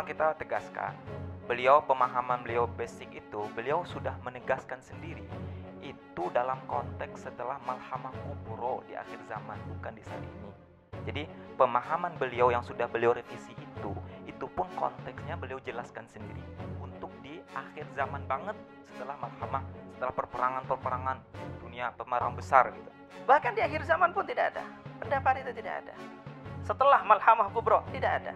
kita tegaskan, beliau pemahaman beliau basic itu, beliau sudah menegaskan sendiri. Itu dalam konteks setelah malhamah kubro di akhir zaman, bukan di saat ini. Jadi pemahaman beliau yang sudah beliau revisi itu pun konteksnya beliau jelaskan sendiri untuk di akhir zaman banget, setelah malhamah, setelah perperangan dunia, pemerang besar gitu. Bahkan di akhir zaman pun tidak ada. Pendapat itu tidak ada. Setelah malhamah kubro tidak ada.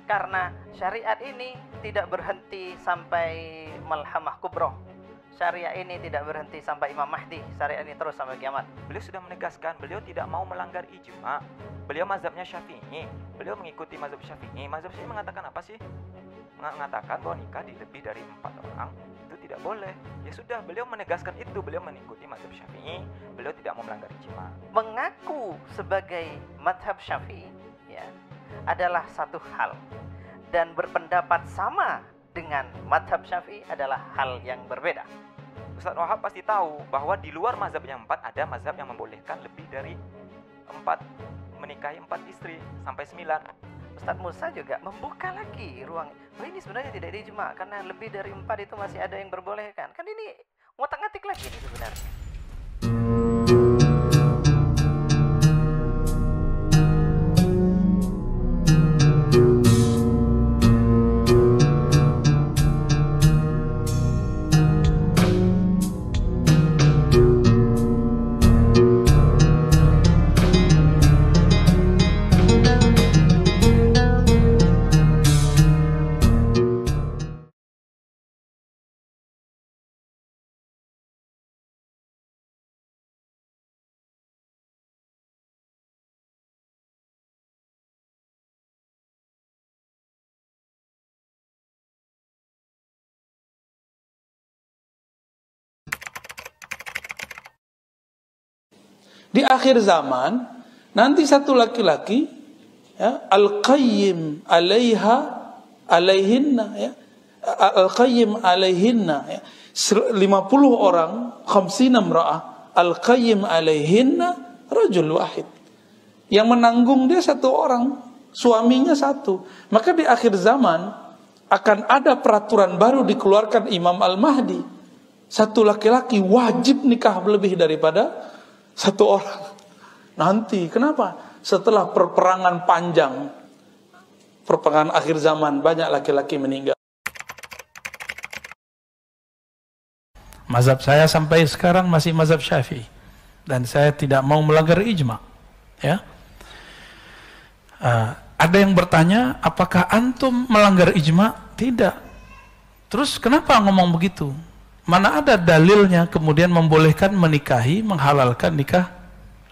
Karena syariat ini tidak berhenti sampai malhamah kubro. Syariat ini tidak berhenti sampai Imam Mahdi. Syariat ini terus sampai kiamat. Beliau sudah menegaskan, beliau tidak mau melanggar ijma. Beliau mazhabnya Syafi'i. Beliau mengikuti mazhab Syafi'i. Mazhab Syafi'i mengatakan apa sih? Mengatakan bahwa nikah di lebih dari 4 orang itu tidak boleh. Ya sudah, beliau menegaskan itu. Beliau mengikuti mazhab Syafi'i. Beliau tidak mau melanggar ijma. Mengaku sebagai mazhab Syafi'i ya, adalah satu hal, dan berpendapat sama dengan mazhab Syafi'i adalah hal yang berbeda. Ustaz Wahab pasti tahu bahwa di luar mazhab yang 4 ada mazhab yang membolehkan lebih dari 4, menikahi 4 istri sampai 9. Ustaz Musa juga membuka lagi ruang. Oh, ini sebenarnya tidak dijma karena lebih dari 4 itu masih ada yang berbolehkan. Kan ini ngotak-ngatik lagi ini sebenarnya. Di akhir zaman nanti satu laki-laki ya, al-qayyim alaihinna ya, al-qayyim alaihinna ya, 50 orang, 50 imra'ah, al-qayyim alaihinna rajul wahid. Yang menanggung dia satu orang, suaminya satu. Maka di akhir zaman akan ada peraturan baru dikeluarkan Imam Al-Mahdi. Satu laki-laki wajib nikah lebih daripada satu orang. Nanti, kenapa? Setelah perperangan panjang, perperangan akhir zaman, banyak laki-laki meninggal. Mazhab saya sampai sekarang masih mazhab Syafi'i, dan saya tidak mau melanggar ijma. Ya, ada yang bertanya, apakah antum melanggar ijma? Tidak. Terus kenapa ngomong begitu? Mana ada dalilnya kemudian membolehkan menikahi, menghalalkan nikah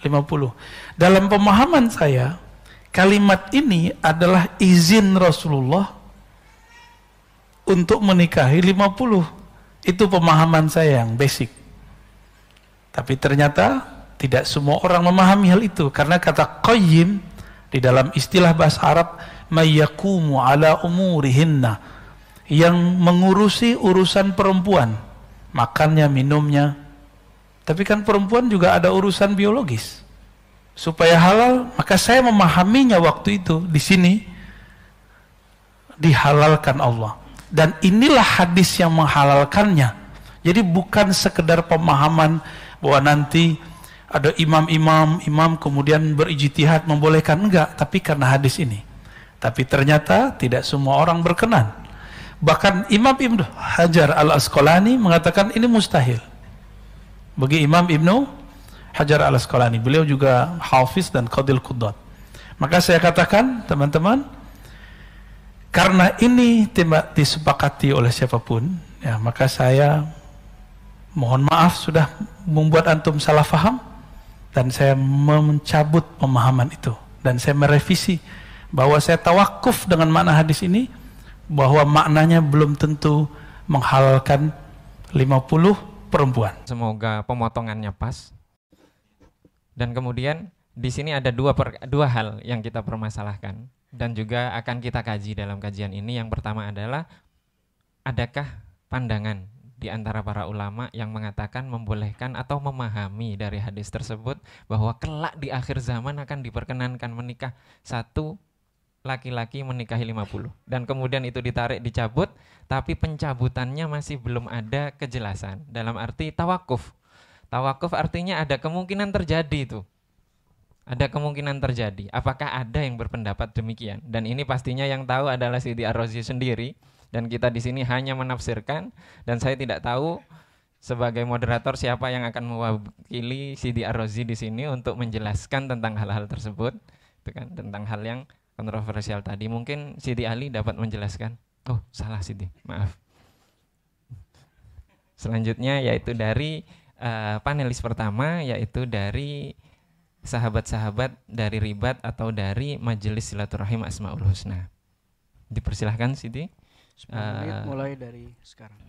50. Dalam pemahaman saya, kalimat ini adalah izin Rasulullah untuk menikahi 50. Itu pemahaman saya yang basic. Tapi ternyata tidak semua orang memahami hal itu, karena kata qayyim di dalam istilah bahasa Arab mayyaqumu ala umurihinna, yang mengurusi urusan perempuan, makannya, minumnya. Tapi kan perempuan juga ada urusan biologis. Supaya halal, maka saya memahaminya waktu itu di sini dihalalkan Allah. Dan inilah hadis yang menghalalkannya. Jadi bukan sekedar pemahaman bahwa nanti ada imam kemudian berijtihad membolehkan, enggak, tapi karena hadis ini. Tapi ternyata tidak semua orang berkenan. Bahkan Imam Ibnu Hajar Al-Asqalani mengatakan ini mustahil. Bagi Imam Ibnu Hajar Al-Asqalani, beliau juga hafiz dan qadil qudat. Maka saya katakan, teman-teman, karena ini tidak disepakati oleh siapapun, ya, maka saya mohon maaf sudah membuat antum salah faham, dan saya mencabut pemahaman itu, dan saya merevisi bahwa saya tawakuf dengan makna hadis ini, bahwa maknanya belum tentu menghalalkan 50 perempuan. Semoga pemotongannya pas. Dan kemudian di sini ada dua hal yang kita permasalahkan dan juga akan kita kaji dalam kajian ini. Yang pertama adalah, adakah pandangan di antara para ulama yang mengatakan membolehkan atau memahami dari hadis tersebut bahwa kelak di akhir zaman akan diperkenankan menikah 1 laki-laki menikahi 50. Dan kemudian itu ditarik, dicabut, tapi pencabutannya masih belum ada kejelasan. Dalam arti tawakuf. Tawakuf artinya ada kemungkinan terjadi itu. Ada kemungkinan terjadi. Apakah ada yang berpendapat demikian? Dan ini pastinya yang tahu adalah Sidi Ar-Razi sendiri. Dan kita di sini hanya menafsirkan. Dan saya tidak tahu sebagai moderator siapa yang akan mewakili Sidi Ar-Razi di sini untuk menjelaskan tentang hal-hal tersebut, itu kan, tentang hal yang kontroversial tadi. Mungkin Sidi Ali dapat menjelaskan. Oh, salah Sidi, maaf. Selanjutnya yaitu dari panelis pertama, yaitu dari sahabat-sahabat dari Ribat atau dari Majelis Silaturahim Asmaul Husna. Dipersilahkan Sidi. 10 menit mulai dari sekarang.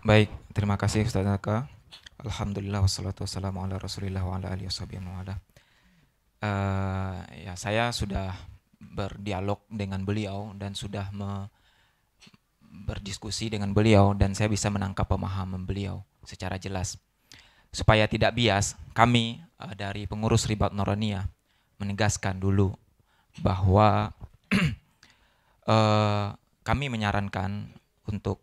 Baik, terima kasih Ustaz Aka. Alhamdulillah wassalatu wassalamu ala Rasulillah wa ala alihi washabihi wa ala. Ya, saya sudah berdialog dengan beliau dan sudah berdiskusi dengan beliau, dan saya bisa menangkap pemahaman beliau secara jelas. Supaya tidak bias, kami dari pengurus Ribat Nuraniyah menegaskan dulu bahwa kami menyarankan untuk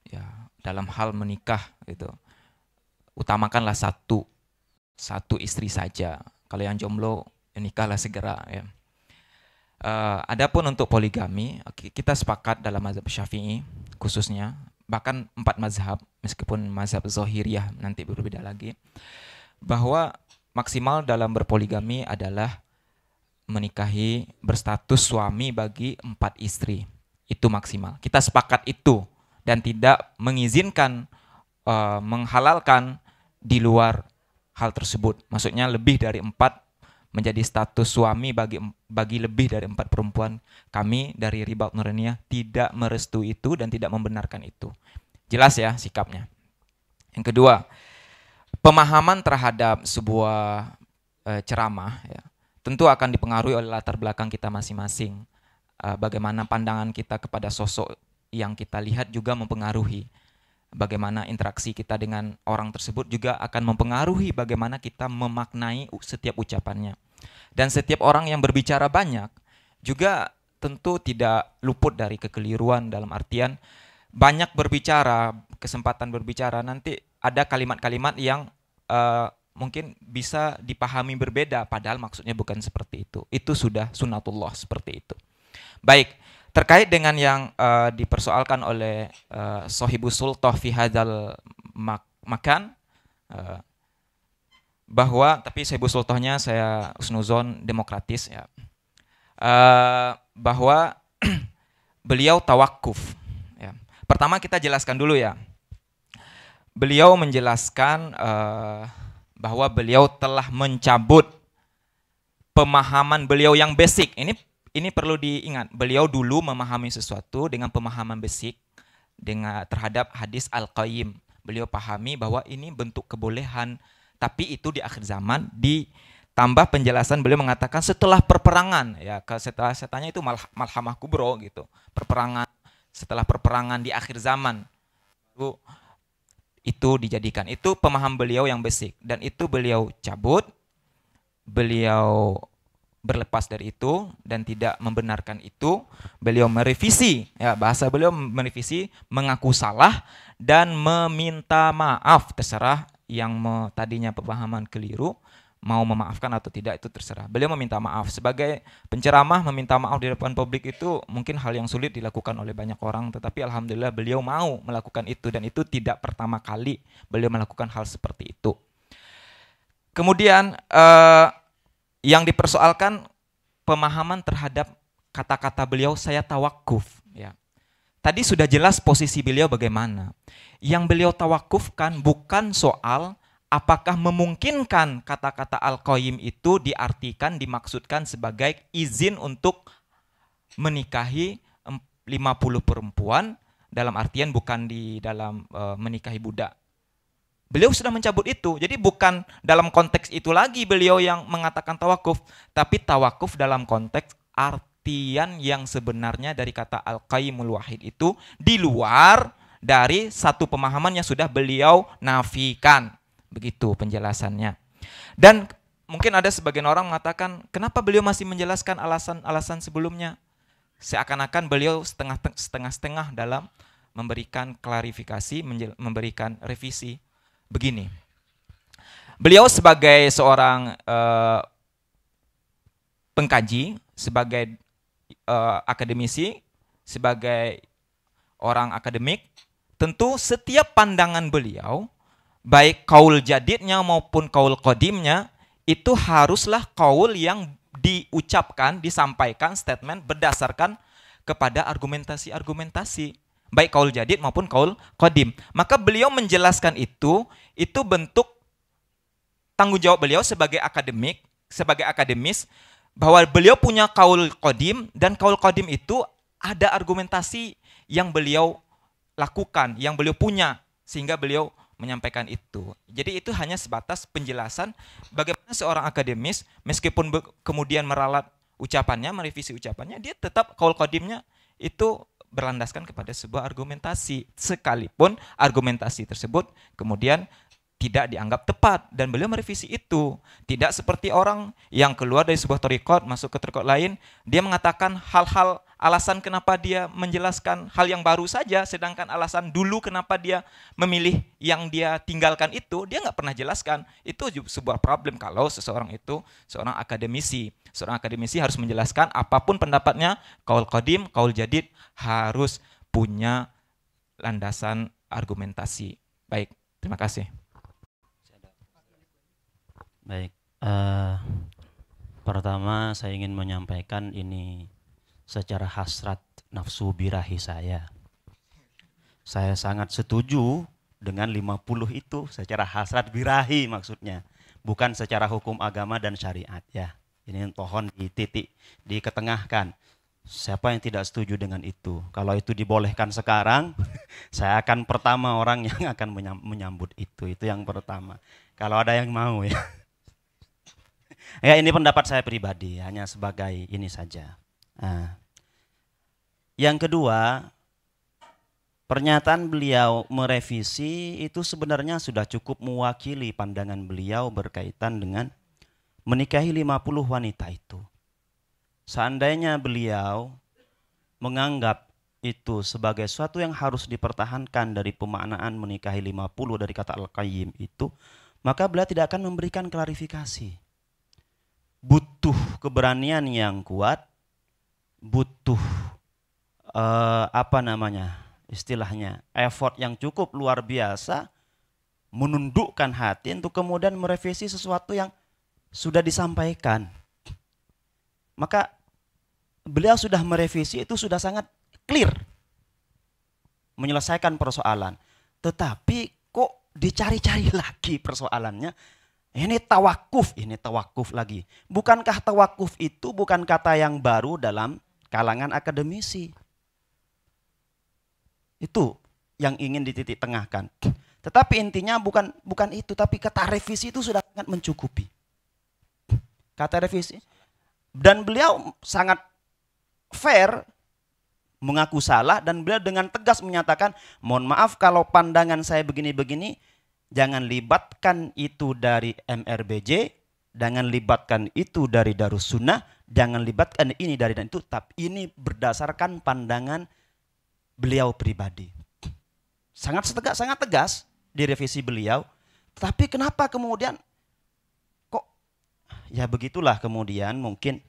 ya dalam hal menikah gitu, utamakanlah satu istri saja. Kalau yang jomblo, nikahlah segera ya. Adapun untuk poligami, kita sepakat dalam mazhab Syafi'i khususnya, bahkan 4 mazhab, meskipun mazhab Zahiriyah nanti berbeda lagi, bahwa maksimal dalam berpoligami adalah menikahi berstatus suami bagi 4 istri. Itu maksimal. Kita sepakat itu. Dan tidak mengizinkan, menghalalkan di luar hal tersebut. Maksudnya lebih dari 4 menjadi status suami bagi lebih dari 4 perempuan. Kami dari Ribat Nuraniyah tidak merestui itu dan tidak membenarkan itu. Jelas ya sikapnya. Yang kedua, pemahaman terhadap sebuah ceramah ya, tentu akan dipengaruhi oleh latar belakang kita masing-masing. Bagaimana pandangan kita kepada sosok yang kita lihat juga mempengaruhi. Bagaimana interaksi kita dengan orang tersebut juga akan mempengaruhi bagaimana kita memaknai setiap ucapannya. Dan setiap orang yang berbicara banyak juga tentu tidak luput dari kekeliruan, dalam artian banyak berbicara, kesempatan berbicara, nanti ada kalimat-kalimat yang mungkin bisa dipahami berbeda, padahal maksudnya bukan seperti itu. Itu sudah sunatullah seperti itu. Baik, terkait dengan yang dipersoalkan oleh Sohibus Sultah fi hadzal makan, bahwa, tapi Sohibus Sultahnya saya usnuzon demokratis ya, bahwa beliau tawakuf ya. Pertama kita jelaskan dulu ya, beliau menjelaskan bahwa beliau telah mencabut pemahaman beliau yang basic. Ini perlu diingat, beliau dulu memahami sesuatu dengan pemahaman basic terhadap hadis Al-Qayyim. Beliau pahami bahwa ini bentuk kebolehan, tapi itu di akhir zaman. Ditambah penjelasan beliau mengatakan setelah perperangan, ya setelah saya tanya itu Malhamah Kubro gitu, perperangan, setelah perperangan di akhir zaman, itu dijadikan. Itu pemahaman beliau yang basic, dan itu beliau cabut, beliau berlepas dari itu dan tidak membenarkan itu. Beliau merevisi, ya bahasa beliau merevisi, mengaku salah dan meminta maaf. Terserah yang tadinya pemahaman keliru mau memaafkan atau tidak, itu terserah. Beliau meminta maaf. Sebagai penceramah meminta maaf di depan publik itu mungkin hal yang sulit dilakukan oleh banyak orang, tetapi alhamdulillah beliau mau melakukan itu, dan itu tidak pertama kali beliau melakukan hal seperti itu. Kemudian yang dipersoalkan pemahaman terhadap kata-kata beliau, saya tawakuf ya. Tadi sudah jelas posisi beliau bagaimana. Yang beliau tawakufkan bukan soal apakah memungkinkan kata-kata Al-Qayyim itu diartikan, dimaksudkan sebagai izin untuk menikahi 50 perempuan, dalam artian bukan di dalam menikahi budak. Beliau sudah mencabut itu. Jadi bukan dalam konteks itu lagi beliau yang mengatakan tawakuf, tapi tawakuf dalam konteks artian yang sebenarnya dari kata Al-Qayyimul Wahid itu di luar dari satu pemahaman yang sudah beliau nafikan. Begitu penjelasannya. Dan mungkin ada sebagian orang mengatakan, kenapa beliau masih menjelaskan alasan-alasan sebelumnya? Seakan-akan beliau setengah-setengah dalam memberikan klarifikasi, memberikan revisi. Begini, beliau sebagai seorang pengkaji, sebagai akademisi, sebagai orang akademik, tentu setiap pandangan beliau, baik kaul jadidnya maupun kaul qadimnya, itu haruslah kaul yang diucapkan, disampaikan statement berdasarkan kepada argumentasi-argumentasi, baik kaul jadid maupun kaul qadim. Maka beliau menjelaskan itu bentuk tanggung jawab beliau sebagai akademik, sebagai akademis, bahwa beliau punya kaul qadim, dan kaul qadim itu ada argumentasi yang beliau lakukan, yang beliau punya, sehingga beliau menyampaikan itu. Jadi itu hanya sebatas penjelasan bagaimana seorang akademis meskipun kemudian meralat ucapannya, merevisi ucapannya, dia tetap kaul qadimnya itu berlandaskan kepada sebuah argumentasi, sekalipun argumentasi tersebut kemudian tidak dianggap tepat, dan beliau merevisi itu. Tidak seperti orang yang keluar dari sebuah thariqat masuk ke thariqat lain, dia mengatakan hal-hal alasan kenapa dia menjelaskan hal yang baru saja, sedangkan alasan dulu kenapa dia memilih yang dia tinggalkan itu dia nggak pernah jelaskan. Itu sebuah problem kalau seseorang itu seorang akademisi. Seorang akademisi harus menjelaskan apapun pendapatnya, kaul qadim, kaul jadid, harus punya landasan argumentasi. Baik, terima kasih. Baik, pertama saya ingin menyampaikan ini secara hasrat nafsu birahi saya. Saya sangat setuju dengan 50 itu secara hasrat birahi maksudnya. Bukan secara hukum agama dan syariat ya. Ini pohon dititik, diketengahkan. Siapa yang tidak setuju dengan itu? Kalau itu dibolehkan sekarang, saya akan pertama orang yang akan menyambut itu. Itu yang pertama. Kalau ada yang mau ya. Ya ini pendapat saya pribadi, hanya sebagai ini saja. Nah, yang kedua, pernyataan beliau merevisi itu sebenarnya sudah cukup mewakili pandangan beliau berkaitan dengan menikahi 50 wanita itu. Seandainya beliau menganggap itu sebagai suatu yang harus dipertahankan dari pemaknaan menikahi 50 dari kata Al-Qayyim itu, maka beliau tidak akan memberikan klarifikasi. Butuh keberanian yang kuat, butuh istilahnya effort yang cukup luar biasa, menundukkan hati untuk kemudian merevisi sesuatu yang sudah disampaikan. Maka beliau sudah merevisi itu sudah sangat clear menyelesaikan persoalan. Tetapi kok dicari-cari lagi persoalannya? Ini tawakuf lagi. Bukankah tawakuf itu bukan kata yang baru dalam kalangan akademisi? Itu yang ingin dititik tengahkan. Tetapi intinya bukan itu, tapi kata revisi itu sudah sangat mencukupi. Kata revisi. Dan beliau sangat fair mengaku salah, dan beliau dengan tegas menyatakan, mohon maaf kalau pandangan saya begini-begini, jangan libatkan itu dari MRBJ, jangan libatkan itu dari Darus Sunnah, jangan libatkan ini dari dan itu, tapi ini berdasarkan pandangan beliau pribadi. Sangat tegas di revisi beliau. Tapi kenapa kemudian kok ya begitulah kemudian mungkin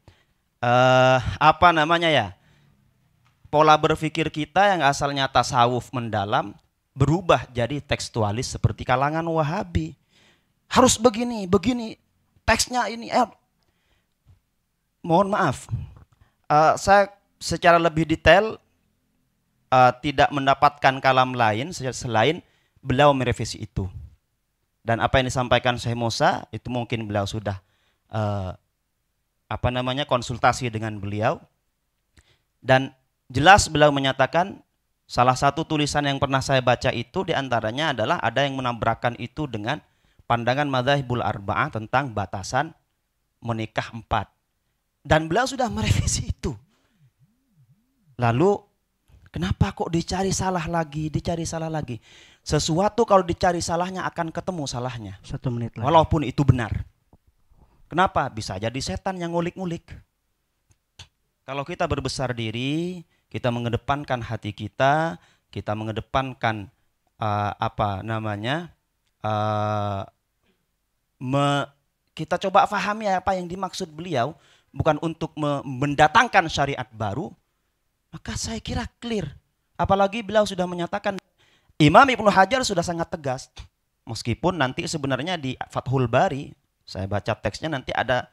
pola berpikir kita yang asalnya tasawuf mendalam berubah jadi tekstualis seperti kalangan Wahabi. Harus begini, teksnya ini. Mohon maaf, saya secara lebih detail tidak mendapatkan kalam lain selain beliau merevisi itu. Dan apa yang disampaikan Syekh Musa itu mungkin beliau sudah konsultasi dengan beliau. Dan jelas beliau menyatakan salah satu tulisan yang pernah saya baca itu diantaranya adalah ada yang menabrakkan itu dengan pandangan Madzhabul Arba'ah tentang batasan menikah 4. Dan beliau sudah merevisi itu. Lalu kenapa kok dicari salah lagi? Sesuatu kalau dicari salahnya akan ketemu salahnya. 1 menit lagi. Walaupun itu benar. Kenapa? Bisa jadi setan yang ngulik-ngulik. Kalau kita berbesar diri, kita mengedepankan hati kita mengedepankan kita coba pahami apa yang dimaksud beliau, bukan untuk mendatangkan syariat baru, maka saya kira clear. Apalagi beliau sudah menyatakan, Imam Ibnu Hajar sudah sangat tegas. Meskipun nanti sebenarnya di Fathul Bari, saya baca teksnya nanti ada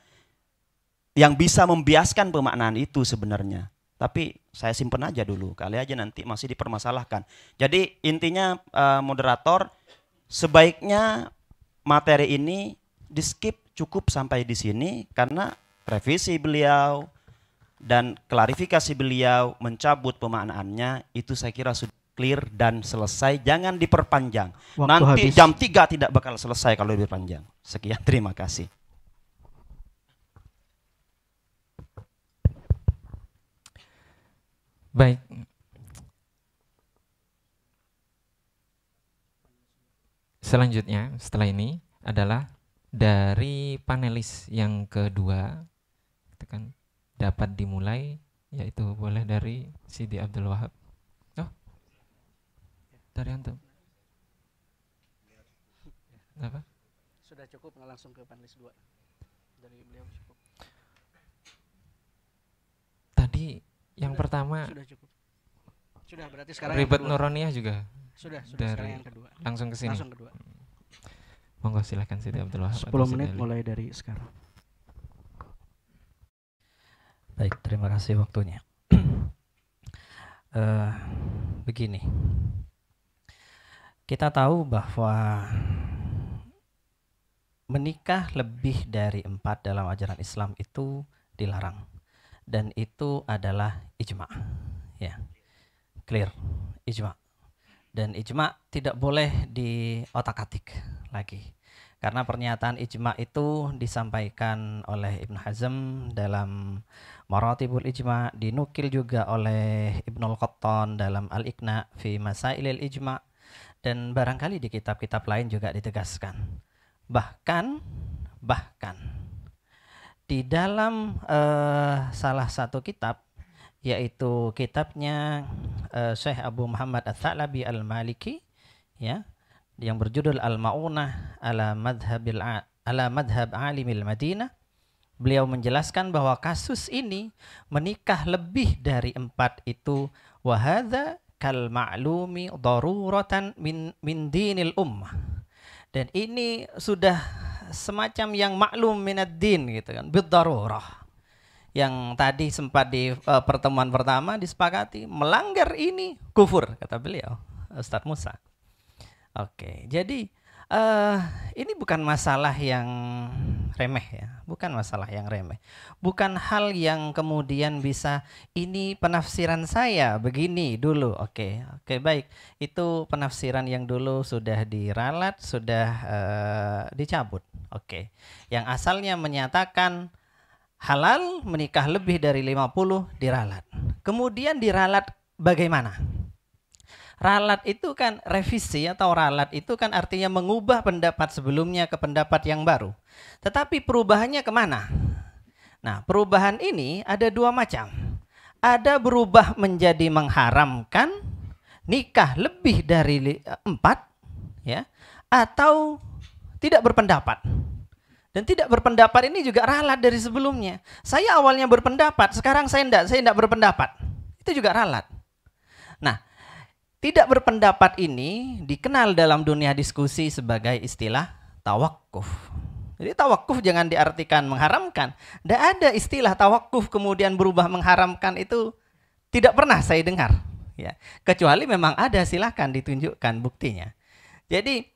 yang bisa membiaskan pemaknaan itu sebenarnya. Tapi saya simpen aja dulu, kali aja nanti masih dipermasalahkan. Jadi intinya moderator, sebaiknya materi ini di skip, cukup sampai di sini, karena revisi beliau dan klarifikasi beliau mencabut pemaknaannya itu saya kira sudah clear dan selesai. Jangan diperpanjang. Waktu Nanti habis. jam 3 tidak bakal selesai kalau diperpanjang. Sekian, terima kasih. Baik. Selanjutnya setelah ini adalah dari panelis yang kedua, itu kan dapat dimulai, yaitu boleh dari Sidi Abdul Wahab. Oh, dari antum. Apa? Sudah cukup, nggak langsung ke panelis 2. Dari beliau cukup. Tadi yang pertama Sudah cukup. Sudah, berarti sekarang Ribet yang kedua. Nuroniyah juga. Sudah dari sekarang yang kedua. langsung ke sini. Langsung kedua. Monggo silakan Sidi Abdul Wahab. 10 menit mulai dari sekarang. Baik, terima kasih waktunya. Begini, kita tahu bahwa menikah lebih dari 4 dalam ajaran Islam itu dilarang, dan itu adalah ijma, ya, clear, ijma. Dan ijma tidak boleh diotak-atik lagi, karena pernyataan ijma itu disampaikan oleh Ibn Hazm dalam Maratibul Ijma, dinukil juga oleh Ibnul Qattan dalam Al-Iqna fi Masailil Ijma, dan barangkali di kitab-kitab lain juga ditegaskan. Bahkan di dalam salah satu kitab, yaitu kitabnya Syekh Abu Muhammad Ats-Tsalabi Al-Maliki, ya, yang berjudul Al-Ma'unah ala madhab alimil Madinah. Beliau menjelaskan bahwa kasus ini menikah lebih dari 4 itu wa hadza kal ma'lumi daruratan min dinil ummah. Dan ini sudah semacam yang maklum minad din gitu kan, bidarurah. Yang tadi sempat di pertemuan pertama disepakati, melanggar ini kufur, kata beliau, Ustadz Musa. Oke, jadi ini bukan masalah yang remeh ya, bukan masalah yang remeh. Bukan hal yang kemudian bisa, ini penafsiran saya begini dulu. Oke, baik. Itu penafsiran yang dulu sudah diralat, sudah dicabut. Oke. Yang asalnya menyatakan halal menikah lebih dari 50 diralat. Kemudian diralat bagaimana? Ralat itu kan revisi, atau ralat itu kan artinya mengubah pendapat sebelumnya ke pendapat yang baru. Tetapi perubahannya kemana? Nah, perubahan ini ada 2 macam. Ada berubah menjadi mengharamkan nikah lebih dari 4, ya, atau tidak berpendapat. Dan tidak berpendapat ini juga ralat dari sebelumnya. Saya awalnya berpendapat, sekarang saya tidak berpendapat. Itu juga ralat. Nah, tidak berpendapat ini dikenal dalam dunia diskusi sebagai istilah tawakuf. Jadi tawakuf jangan diartikan mengharamkan. Tidak ada istilah tawakuf kemudian berubah mengharamkan, itu tidak pernah saya dengar. Ya. Kecuali memang ada, silahkan ditunjukkan buktinya. Jadi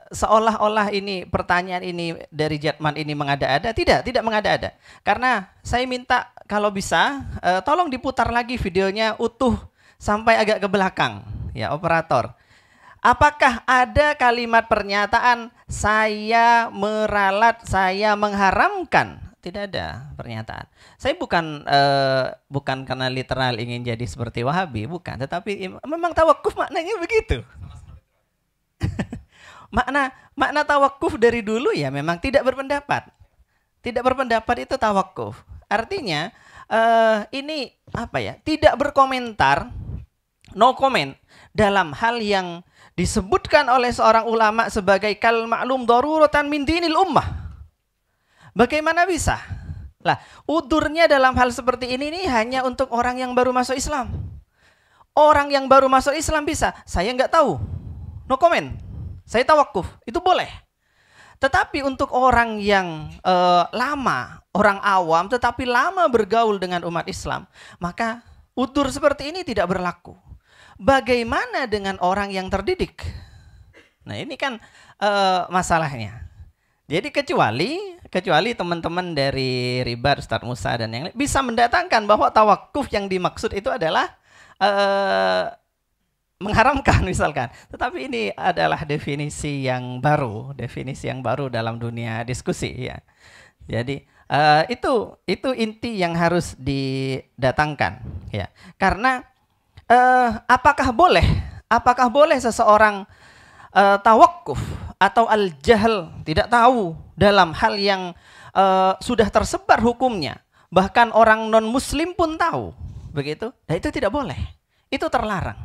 seolah-olah ini pertanyaan ini dari Jatman ini mengada-ada. Tidak mengada-ada. Karena saya minta kalau bisa tolong diputar lagi videonya utuh sampai agak ke belakang, ya operator. Apakah ada kalimat pernyataan saya meralat, saya mengharamkan? Tidak ada pernyataan. Saya bukan karena literal ingin jadi seperti Wahabi, bukan. Tetapi memang tawakuf maknanya begitu. makna tawakuf dari dulu ya memang tidak berpendapat. Tidak berpendapat itu tawakuf. Artinya ini apa ya? Tidak berkomentar, no comment dalam hal yang disebutkan oleh seorang ulama sebagai kal ma'lum daruratan min dinil ummah. Bagaimana bisa? Lah, udurnya dalam hal seperti ini hanya untuk orang yang baru masuk Islam. Orang yang baru masuk Islam bisa, saya nggak tahu, no comment, saya tawakuf, itu boleh. Tetapi untuk orang yang lama, orang awam, tetapi lama bergaul dengan umat Islam, maka udur seperti ini tidak berlaku. Bagaimana dengan orang yang terdidik? Nah ini kan masalahnya. Jadi kecuali teman-teman dari Ribat, Ustaz Musa dan yang lain bisa mendatangkan bahwa tawakuf yang dimaksud itu adalah mengharamkan misalkan. Tetapi ini adalah definisi yang baru dalam dunia diskusi ya. Jadi itu inti yang harus didatangkan ya. Karena apakah boleh seseorang tawakuf atau al-jahl, tidak tahu dalam hal yang sudah tersebar hukumnya, bahkan orang non muslim pun tahu begitu? Nah itu tidak boleh, itu terlarang.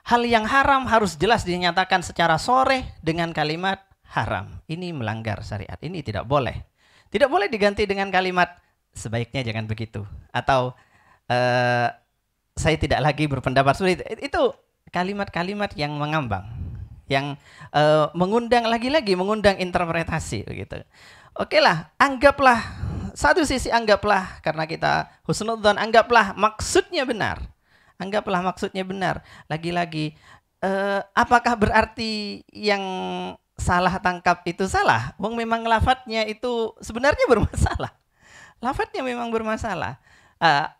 Hal yang haram harus jelas dinyatakan secara sharih dengan kalimat haram. Ini melanggar syariat. Ini tidak boleh. Tidak boleh diganti dengan kalimat sebaiknya jangan begitu. Atau saya tidak lagi berpendapat seperti itu. Itu kalimat-kalimat yang mengambang. Yang mengundang interpretasi begitu. Oke lah, anggaplah satu sisi karena kita husnudzon, anggaplah maksudnya benar. Lagi-lagi, apakah berarti yang salah tangkap itu salah? Wong memang lafadznya itu sebenarnya bermasalah. Lafadznya memang bermasalah.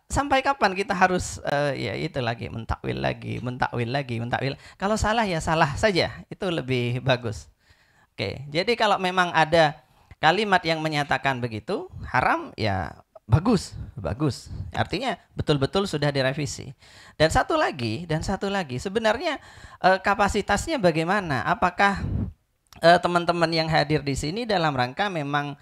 Sampai kapan kita harus ya itu lagi mentakwil lagi. Kalau salah ya salah saja, itu lebih bagus. Oke, jadi kalau memang ada kalimat yang menyatakan begitu haram ya bagus. Artinya betul-betul sudah direvisi. Dan satu lagi, sebenarnya kapasitasnya bagaimana? Apakah teman-teman yang hadir di sini dalam rangka memang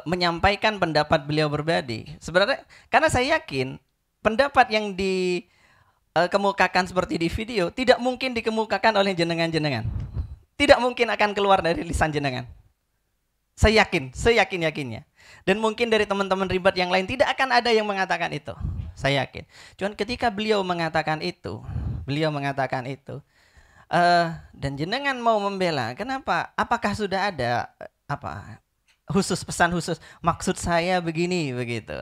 menyampaikan pendapat beliau pribadi? Sebenarnya karena saya yakin pendapat yang dikemukakan seperti di video tidak mungkin dikemukakan oleh jenengan. Tidak mungkin akan keluar dari lisan jenengan. Saya yakin-yakinnya. Dan mungkin dari teman-teman Ribat yang lain tidak akan ada yang mengatakan itu. Saya yakin. Cuman ketika beliau mengatakan itu, dan jenengan mau membela, kenapa? Apakah sudah ada pesan khusus? Maksud saya begini, begitu.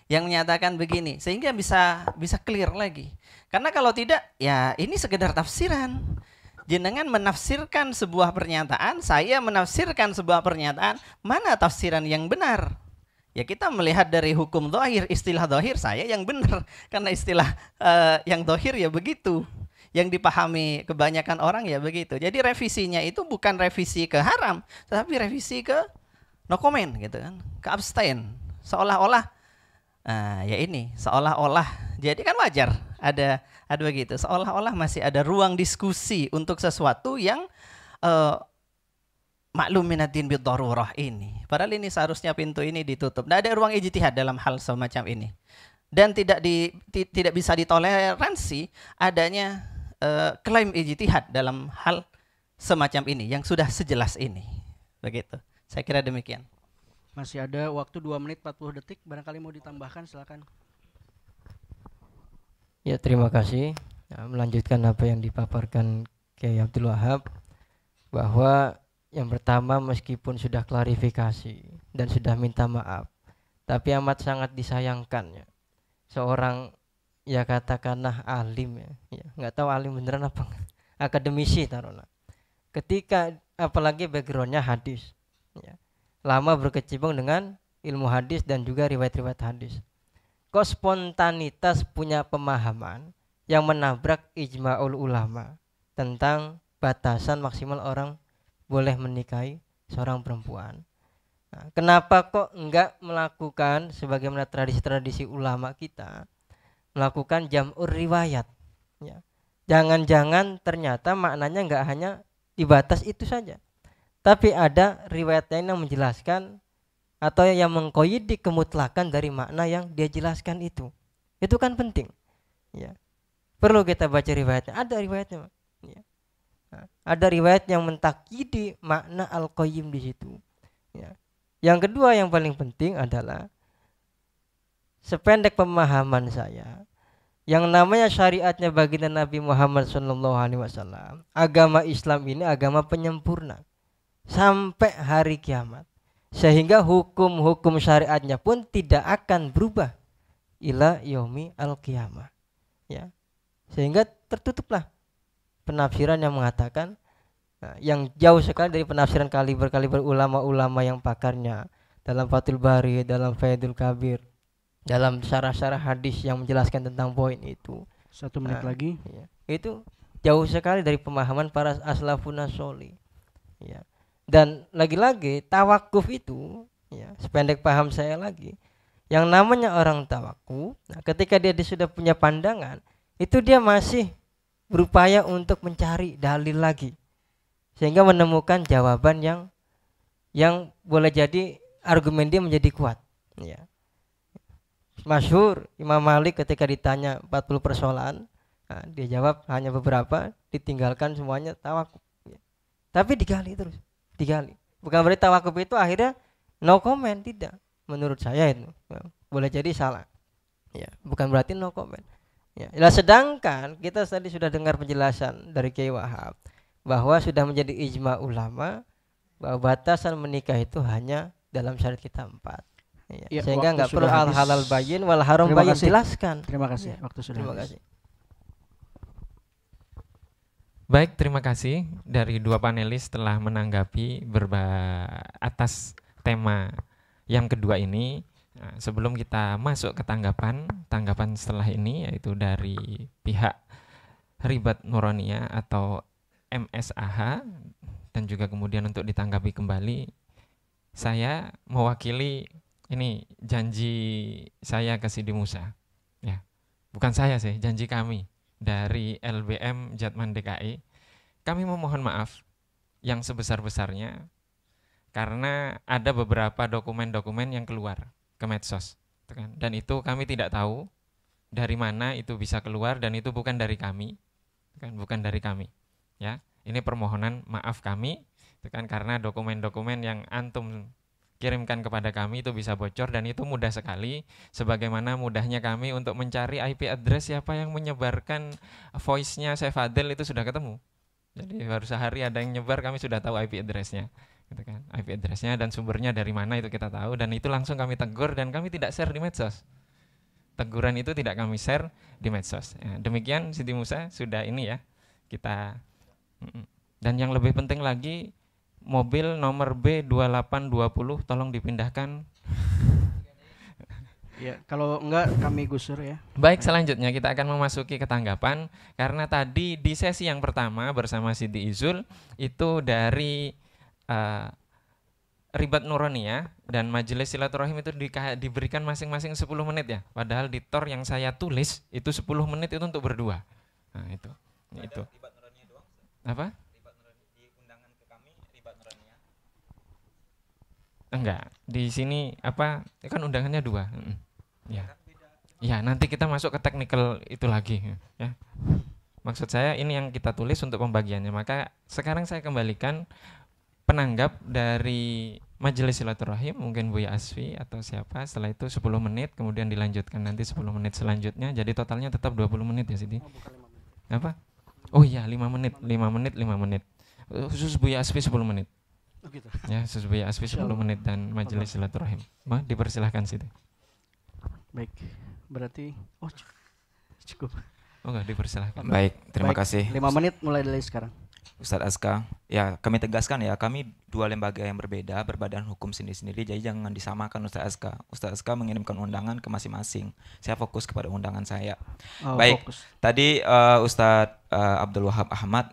Yang menyatakan begini, sehingga bisa clear lagi. Karena kalau tidak, ya ini sekedar tafsiran. Jenengan menafsirkan sebuah pernyataan, saya menafsirkan sebuah pernyataan, mana tafsiran yang benar? Ya kita melihat dari hukum zahir, istilah zahir saya yang benar. Karena istilah yang zahir ya begitu. Yang dipahami kebanyakan orang ya begitu. Jadi revisinya itu bukan revisi ke haram, tetapi revisi ke no comment gitu kan, ke abstain. Seolah-olah jadi kan wajar ada begitu. Seolah-olah masih ada ruang diskusi untuk sesuatu yang maklum minatin bid-darurah ini. Padahal ini seharusnya pintu ini ditutup. Tidak ada ruang ijtihad dalam hal semacam ini. Dan tidak bisa ditoleransi adanya klaim ijtihad dalam hal semacam ini yang sudah sejelas ini. Begitu. Saya kira demikian. Masih ada waktu 2 menit 40 detik. Barangkali mau ditambahkan, silakan. Ya, terima kasih. Melanjutkan apa yang dipaparkan Kiai Abdul Wahab, bahwa yang pertama meskipun sudah klarifikasi dan sudah minta maaf, tapi amat sangat disayangkan ya, seorang ya katakanlah alim ya nggak tahu alim beneran apa akademisi taruhlah, ketika apalagi backgroundnya hadis ya, lama berkecimpung dengan ilmu hadis dan juga riwayat-riwayat hadis, kok spontanitas punya pemahaman yang menabrak ijma'ul ulama tentang batasan maksimal orang boleh menikahi seorang perempuan. Nah, kenapa kok enggak melakukan sebagaimana tradisi-tradisi ulama kita, melakukan jam'ur riwayat ya. Jangan-jangan ternyata maknanya enggak hanya di batas itu saja, tapi ada riwayat lain yang menjelaskan atau yang mengkoyidi kemutlakan dari makna yang dia jelaskan itu kan penting. Ya. Perlu kita baca riwayatnya. Ada riwayatnya. Ya. Nah, ada riwayat yang mentakyidi makna al-qayyim di situ. Ya. Yang kedua yang paling penting adalah sependek pemahaman saya, yang namanya syariatnya baginda Nabi Muhammad SAW, agama Islam ini agama penyempurna sampai hari kiamat, sehingga hukum-hukum syariatnya pun tidak akan berubah ila yaumi al-qiyamah. Ya. Sehingga tertutuplah penafsiran yang mengatakan, yang jauh sekali dari penafsiran kaliber ulama-ulama yang pakarnya dalam Fathul Bari, dalam Faidul Kabir, dalam syarah-syarah hadis yang menjelaskan tentang poin itu. 1 menit lagi. Ya, itu jauh sekali dari pemahaman para aslafun sholih. Ya. Dan lagi-lagi tawakuf itu, ya, sependek paham saya lagi, yang namanya orang tawakuf, ketika dia sudah punya pandangan, itu dia masih berupaya untuk mencari dalil lagi, sehingga menemukan jawaban yang boleh jadi argumen dia menjadi kuat. Ya. Masyhur Imam Malik ketika ditanya 40 persoalan, dia jawab hanya beberapa, ditinggalkan semuanya tawakuf. Ya. Tapi digali terus, digali. Bukan berarti tawakuf itu akhirnya no comment, tidak. Menurut saya itu boleh jadi salah. Ya, bukan berarti no comment. Ya, sedangkan kita tadi sudah dengar penjelasan dari Kiai Wahab bahwa sudah menjadi ijma ulama bahwa batasan menikah itu hanya dalam syariat kita 4. Ya, sehingga nggak perlu al halal bayin wal haram bayin, jelaskan. Terima kasih. Ya, Waktu sudah terima habis. kasih. Baik, terima kasih dari dua panelis telah menanggapi atas tema yang kedua ini. Nah, sebelum kita masuk ke tanggapan setelah ini, yaitu dari pihak Ribat Nuraniyah atau MSAH, dan juga kemudian untuk ditanggapi kembali, saya mewakili ini janji saya ke Sidi Musa, ya, bukan saya sih, janji kami dari LBM Jatman DKI. Kami memohon maaf yang sebesar-besarnya karena ada beberapa dokumen-dokumen yang keluar ke medsos, dan itu kami tidak tahu dari mana itu bisa keluar, dan itu bukan dari kami, bukan dari kami, ya. Ini permohonan maaf kami, karena dokumen-dokumen yang antum kirimkan kepada kami itu bisa bocor, dan itu mudah sekali, sebagaimana mudahnya kami untuk mencari IP address siapa yang menyebarkan voice-nya Syekh Fadil, itu sudah ketemu. Jadi baru sehari ada yang nyebar, kami sudah tahu IP address-nya. IP address-nya dan sumbernya dari mana itu kita tahu, dan itu langsung kami tegur, dan kami tidak share di medsos. Teguran itu tidak kami share di medsos. Ya, demikian Siti Musa, sudah ini ya kita. Dan yang lebih penting lagi, mobil nomor B2820 tolong dipindahkan. Ya, kalau enggak kami gusur ya. Baik, selanjutnya kita akan memasuki ke tanggapan, karena tadi di sesi yang pertama bersama Siti Izul itu dari Ribat Nuraniyah dan Majelis Silaturahim itu diberikan masing-masing 10 menit ya. Padahal di tor yang saya tulis itu 10 menit itu untuk berdua. Nah, itu. Ribat Nuraniyah doang? Apa? Ribat Nuraniyah di undangan ke kami Ribat Nuraniyah. Enggak, di sini apa? Kan undangannya 2. Ya. Ya, nanti kita masuk ke technical itu lagi ya. Maksud saya ini yang kita tulis untuk pembagiannya. Maka sekarang saya kembalikan penanggap dari Majelis Silaturahim, mungkin Buya Asfi atau siapa. Setelah itu 10 menit, kemudian dilanjutkan nanti 10 menit selanjutnya. Jadi totalnya tetap 20 menit ya Siti. Apa? Oh iya, 5 menit. Khusus Buya Asfi 10 menit. Oh gitu. Ya, khusus Buya Asfi 10 menit dan Majelis Silaturahim. Dipersilahkan Siti. Baik. Berarti cukup. Oh enggak, dipersilahkan. Baik, terima kasih. 5 menit mulai dari sekarang. Ustadz Aska, ya kami tegaskan ya, kami 2 lembaga yang berbeda, berbadan hukum sendiri-sendiri, jadi jangan disamakan Ustadz Aska. Ustadz Aska mengirimkan undangan ke masing-masing, saya fokus kepada undangan saya. Baik, fokus. Tadi Ustadz Abdul Wahab Ahmad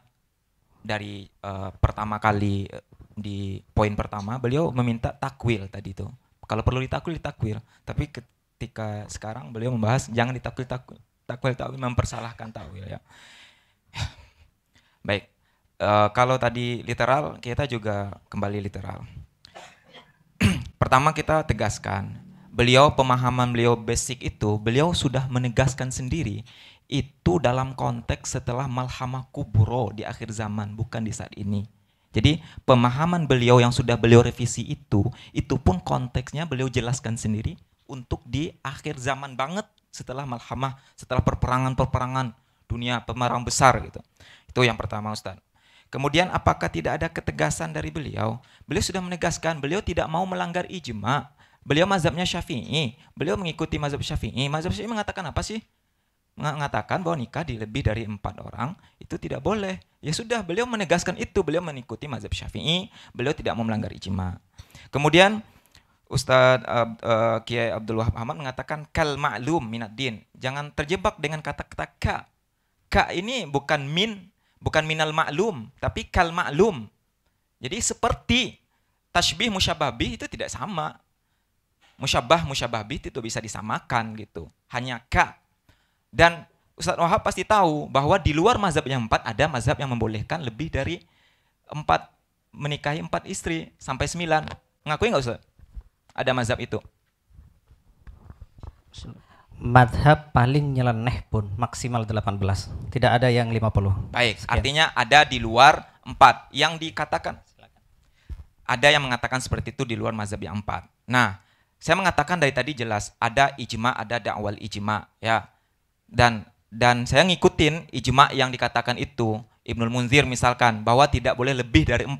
dari pertama kali di poin pertama, beliau meminta takwil tadi itu. Kalau perlu ditakwil, tapi ketika sekarang beliau membahas jangan ditakwil, mempersalahkan takwil ya. Baik. Kalau tadi literal, kita juga kembali literal. pertama kita tegaskan, pemahaman beliau basic itu, beliau sudah menegaskan sendiri, itu dalam konteks setelah malhamah kubro di akhir zaman, bukan di saat ini. Jadi pemahaman beliau yang sudah beliau revisi itu pun konteksnya beliau jelaskan sendiri untuk di akhir zaman banget, setelah malhamah, setelah perperangan dunia, pemerang besar gitu. Itu yang pertama, Ustaz. Kemudian apakah tidak ada ketegasan dari beliau? Beliau sudah menegaskan, beliau tidak mau melanggar ijma. Beliau mazhabnya Syafi'i, beliau mengikuti mazhab Syafi'i. Mazhab Syafi'i mengatakan apa sih? Mengatakan bahwa nikah di lebih dari 4 orang itu tidak boleh. Ya sudah, beliau menegaskan itu, beliau mengikuti mazhab Syafi'i, beliau tidak mau melanggar ijma. Kemudian Ustadz Kiai Abdul Wahab Ahmad mengatakan kal ma'lum minad din. Jangan terjebak dengan kata-kata ka. Ka ini bukan minal ma'lum, tapi kal ma'lum. Jadi seperti tasbih musyababih itu tidak sama. Musyababih itu bisa disamakan gitu. Hanya ka. Dan Ustadz Wahab pasti tahu bahwa di luar mazhab yang 4 ada mazhab yang membolehkan lebih dari 4 menikahi 4 istri sampai 9. Ngakui nggak Ustadz? Ada mazhab itu. Madhab paling nyeleneh pun maksimal 18. Tidak ada yang 50. Baik, Sekian. artinya ada di luar 4. Yang dikatakan, ada yang mengatakan seperti itu di luar mazhab yang 4. Nah, saya mengatakan dari tadi jelas, ada ijma, ada da'wal ijma. Ya. Dan saya ngikutin ijma yang dikatakan itu. Ibnul Munzir misalkan, bahwa tidak boleh lebih dari 4.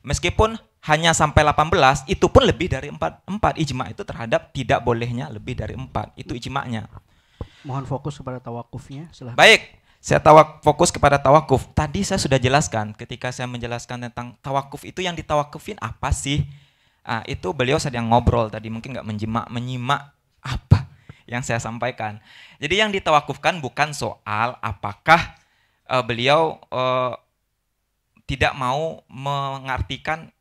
Meskipun hanya sampai 18, itu pun lebih dari 4. Ijma itu terhadap tidak bolehnya lebih dari 4. Itu ijma'nya. Mohon fokus kepada tawakufnya. Silahkan. Baik, saya fokus kepada tawakuf. Tadi saya sudah jelaskan, ketika saya menjelaskan tentang tawakuf itu, yang ditawakufin apa sih? Itu beliau sedang ngobrol tadi, mungkin nggak menyimak apa yang saya sampaikan. Jadi yang ditawakufkan bukan soal apakah beliau tidak mau mengartikan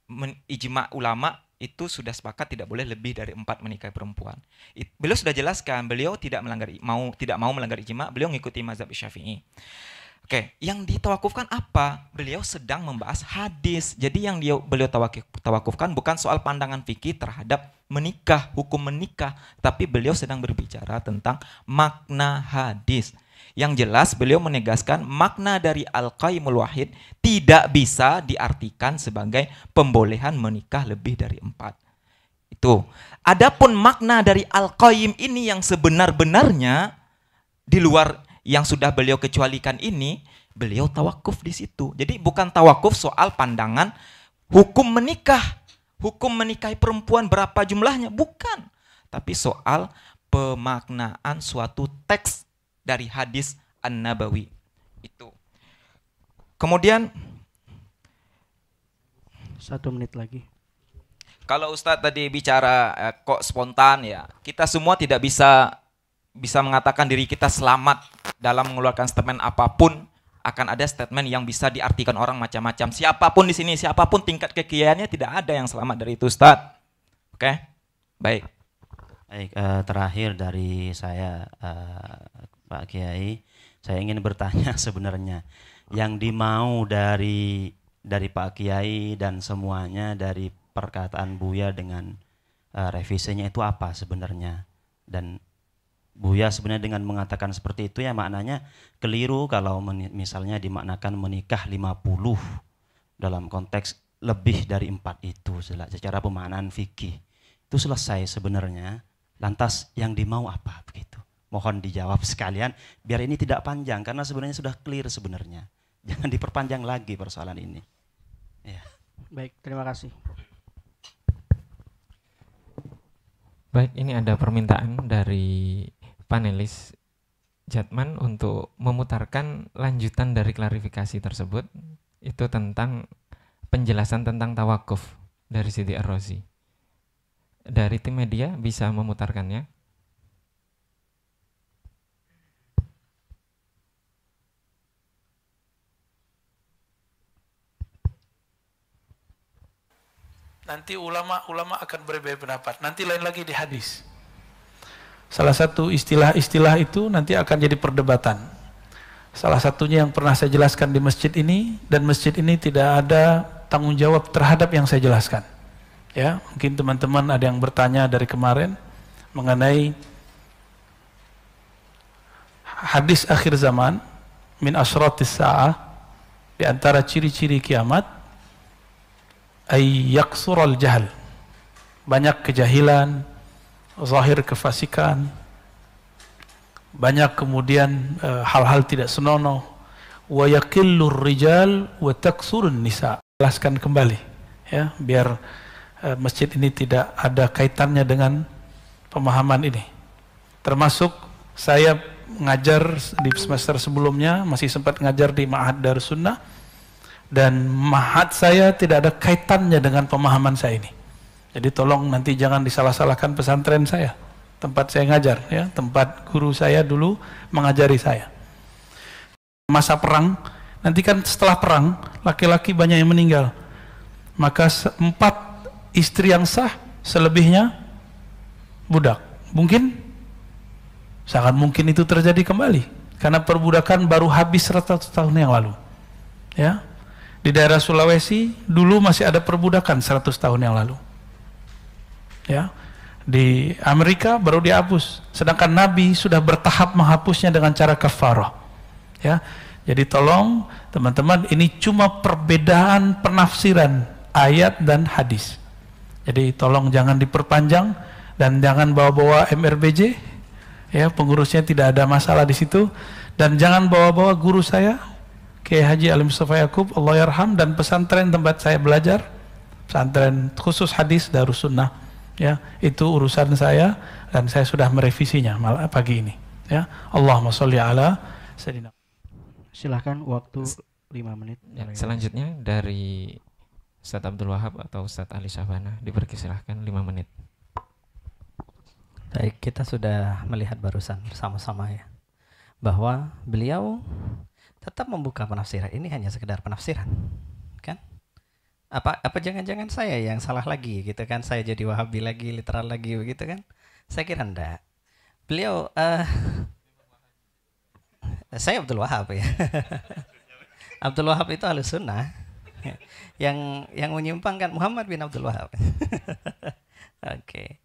ijma ulama itu sudah sepakat tidak boleh lebih dari 4 menikahi perempuan. Beliau sudah jelaskan, beliau tidak mau melanggar ijma, beliau mengikuti mazhab Syafi'i. Oke, yang ditawakufkan apa? Beliau sedang membahas hadis. Jadi yang beliau tawakufkan bukan soal pandangan fikih terhadap menikah, hukum menikah, tapi beliau sedang berbicara tentang makna hadis. Yang jelas beliau menegaskan makna dari Al-Qayyimul Wahid tidak bisa diartikan sebagai pembolehan menikah lebih dari 4. Itu. Adapun makna dari Al-Qayyim ini yang sebenar-benarnya di luar yang sudah beliau kecualikan ini, beliau tawakuf di situ. Jadi bukan tawakuf soal pandangan hukum menikah, hukum menikahi perempuan berapa jumlahnya, bukan. Tapi soal pemaknaan suatu teks dari hadis An-Nabawi itu. Kemudian 1 menit lagi. Kalau Ustadz tadi bicara kok spontan ya, kita semua tidak bisa mengatakan diri kita selamat dalam mengeluarkan statement apapun. Akan ada statement yang bisa diartikan orang macam-macam. Siapapun di sini, siapapun tingkat kekiaiannya, tidak ada yang selamat dari itu, Ustadz. Oke? Baik. Baik, terakhir dari saya, Pak Kiai, saya ingin bertanya sebenarnya yang dimau dari Pak Kiai dan semuanya dari perkataan Buya dengan revisinya itu apa sebenarnya? Dan Buya sebenarnya dengan mengatakan seperti itu ya maknanya keliru kalau misalnya dimaknakan menikah 50 dalam konteks lebih dari 4 itu secara pemaknaan fikih. Itu selesai sebenarnya. Lantas yang dimau apa begitu? Mohon dijawab sekalian biar ini tidak panjang karena sebenarnya sudah clear sebenarnya. Jangan diperpanjang lagi persoalan ini. Ya. Baik, terima kasih. Baik, ini ada permintaan dari panelis Jatman untuk memutarkan lanjutan dari klarifikasi tersebut. Itu tentang penjelasan tentang tawakuf dari Siti Ar-Razi. Dari tim media bisa memutarkannya. Nanti ulama akan berbeda pendapat. Nanti lain lagi di hadis. Salah satu istilah-istilah itu nanti akan jadi perdebatan. Salah satunya yang pernah saya jelaskan di masjid ini, dan masjid ini tidak ada tanggung jawab terhadap yang saya jelaskan. Ya, mungkin teman-teman ada yang bertanya dari kemarin mengenai hadis akhir zaman, min asyratis sa'ah, di antara ciri-ciri kiamat, ay yaksural jahal, banyak kejahilan, zahir kefasikan, banyak kemudian hal-hal tidak senonoh, wa yaqillur rijal wa taksurun nisa. Jelaskan kembali ya, biar masjid ini tidak ada kaitannya dengan pemahaman ini. Termasuk saya ngajar di semester sebelumnya, masih sempat ngajar di Ma'had Darus Sunnah, dan ma'had saya tidak ada kaitannya dengan pemahaman saya ini. Jadi tolong nanti jangan disalah-salahkan pesantren saya, tempat saya ngajar ya, tempat guru saya dulu mengajari saya. Masa perang, nanti kan setelah perang laki-laki banyak yang meninggal, maka 4 istri yang sah, selebihnya budak. Mungkin? Sangat mungkin itu terjadi kembali, karena perbudakan baru habis 100 tahun yang lalu ya. Di daerah Sulawesi dulu masih ada perbudakan 100 tahun yang lalu ya. Di Amerika baru dihapus, sedangkan Nabi sudah bertahap menghapusnya dengan cara kafarah ya. Jadi tolong teman-teman, ini cuma perbedaan penafsiran ayat dan hadis. Jadi tolong jangan diperpanjang dan jangan bawa-bawa MRBJ ya, pengurusnya tidak ada masalah di situ, dan jangan bawa-bawa guru saya Kiai Haji Ali Mustafa Yaqub Allah yarham, dan pesantren tempat saya belajar, pesantren khusus hadis Darus Sunnah ya, itu urusan saya dan saya sudah merevisinya malah pagi ini ya. Allahumma sholli ala sayyidina. Silahkan, waktu 5 menit. Ya, selanjutnya dari Ustadz Abdul Wahab atau Ustadz Ali Syahbana, dipersilahkan 5 menit. Baik, kita sudah melihat barusan bersama-sama ya, bahwa beliau tetap membuka penafsiran. Ini hanya sekedar penafsiran, kan? Apa jangan-jangan saya yang salah lagi gitu kan? Saya jadi Wahabi lagi, literal lagi begitu kan? Saya kira enggak. Beliau saya Abdul Wahab ya. Abdul Wahab itu Ahlus Sunnah. yang menyimpangkan Muhammad bin Abdul Wahab. Oke.